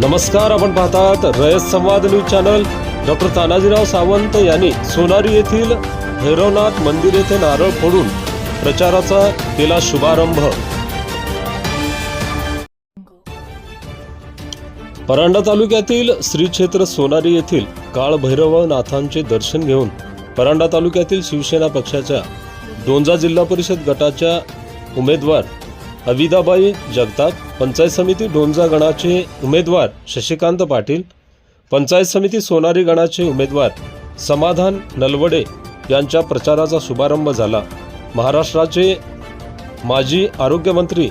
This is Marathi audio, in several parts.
नमस्कार, आपण पाहतात रयत संवाद news channel. Doctor Tanajirao Sawant यांनी सोनारी येथील भैरवनाथ मंदिर येथे नारळ फोडून प्रचाराचा केला शुभारंभ। परांडा तालुक्यातील श्री क्षेत्र सोनारी येथील काळ भैरवनाथांचे दर्शन घेऊन परांडा तालुक्यातील शिवसेना पक्षाच्या डोंजा जिल्हा परिषद गटाच्या उमेदवार अविदाबाई जगताप, पंचायत समिती डोंजा गणाचे उमेदवार शशिकांत पाटील, पंचायत समिती सोनारी गणाचे उमेदवार समाधान नलवडे यांच्या प्रचाराचा शुभारंभ झाला। महाराष्ट्राचे माजी आरोग्यमंत्री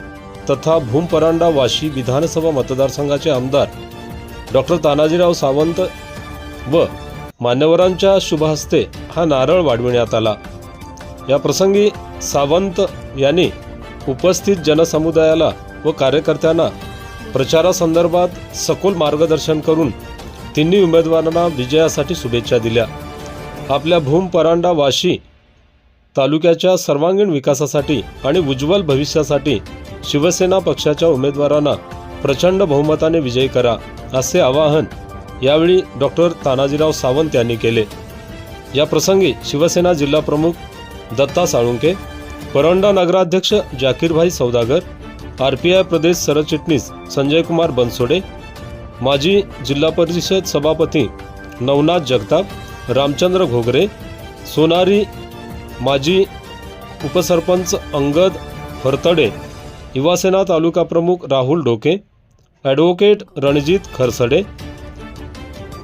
तथा भूम परांडा वाशी विधानसभा मतदारसंघाचे आमदार डॉक्टर तानाजीराव सावंत व मान्यवरांच्या शुभहस्ते हा नारळ वाढविण्यात आला। या प्रसंगी सावंत यांनी उपस्थित जनसमुदायाला व कार्यकर्त्यांना प्रचारासंदर्भात सखोल मार्गदर्शन करून तिन्ही उमेदवारांना विजयासाठी शुभेच्छा दिल्या। आपल्या भूम परांडा वाशी तालुक्याच्या सर्वांगीण विकासासाठी आणि उज्ज्वल भविष्यासाठी शिवसेना पक्षाच्या उमेदवारांना प्रचंड बहुमताने विजयी करा, असे आवाहन यावेळी डॉक्टर तानाजीराव सावंत यांनी केले। या प्रसंगी शिवसेना जिल्हा प्रमुख दत्ता साळुंके, परांडा नगराध्यक्ष जाकीरभाई सौदागर, आरपीआय प्रदेश सरचिटणीस संजय कुमार बनसोडे, माजी जिल्हा परिषद सभापती नवनाथ जगताप, रामचंद्र घोगरे, सोनारी माजी उपसरपंच अंगद फरतडे, युवासेना तालुका प्रमुख राहुल डोके, ॲडव्होकेट रणजित खरसडे,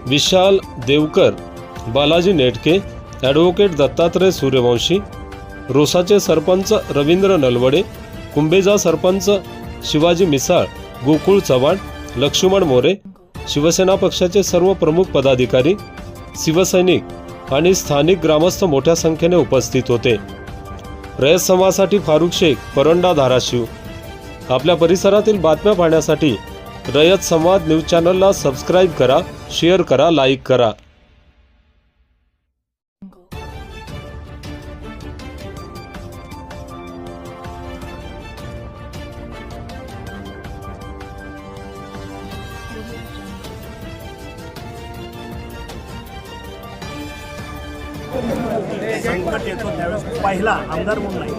विशाल देवकर, बालाजी नेटके, ॲडव्होकेट दत्तात्रय सूर्यवंशी, रोसाचे सरपंच रवींद्र नलवडे, कुंभेजा सरपंच शिवाजी मिसाळ, गोकुळ चव्हाण, लक्ष्मण मोरे, शिवसेना पक्षाचे सर्व प्रमुख पदाधिकारी, शिवसैनिक आणि स्थानिक ग्रामस्थ मोठ्या संख्येने उपस्थित होते। रयत समाजासाठी फारुख शेख, परांडा, धाराशिव। आपल्या परिसरातील बातम्या पाहण्यासाठी रयत संवाद न्यूज चॅनलला सबस्क्राईब करा, शेअर करा, लाईक करा। संकट येतो त्यावेळेस पहिला आमदार म्हणून नाही,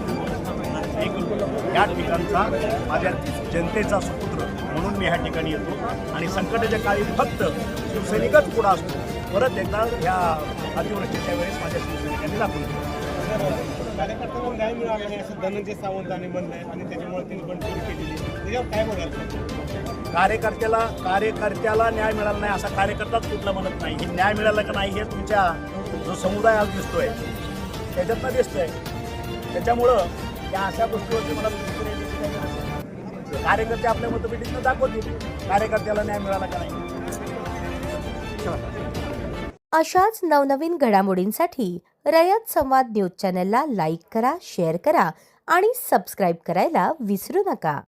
एक या ठिकाणचा माझ्या जनतेचा सुपुत्र म्हणून मी ह्या ठिकाणी येतो आणि संकटाच्या काळी फक्त शिवसैनिकच पुढं असतो। परत एकदा ह्या अतिवृष्टीच्या वेळेस माझ्या शिवसैनिकांनी दाखवून दिलं। कार्यकर्त्यांना न्याय मिळाला नाही असं धनंजय सावंतांनी म्हणलंय आणि त्याच्यामुळे त्यांनी बंडखोरी केलेली, त्याच्यावर काय बोलायचं? कार्यकर्त्याला न्याय मिळाला नाही असा कार्यकर्ताच कुठला म्हणत नाही। हे न्याय मिळाला का नाही हे तुमच्या जो समुदाय आज दिसतोय त्याच्यातनं दिसतोय। त्याच्यामुळं या अशा गोष्टीवरती मला कार्यकर्ते आपल्या मतपेटीतनं दाखवतील कार्यकर्त्याला न्याय मिळाला का नाही। अशाच नवनवीन घडामोडींसाठी रयत संवाद न्यूज चॅनलला लाईक करा, शेअर करा आणि सबस्क्राईब करायला विसरू नका।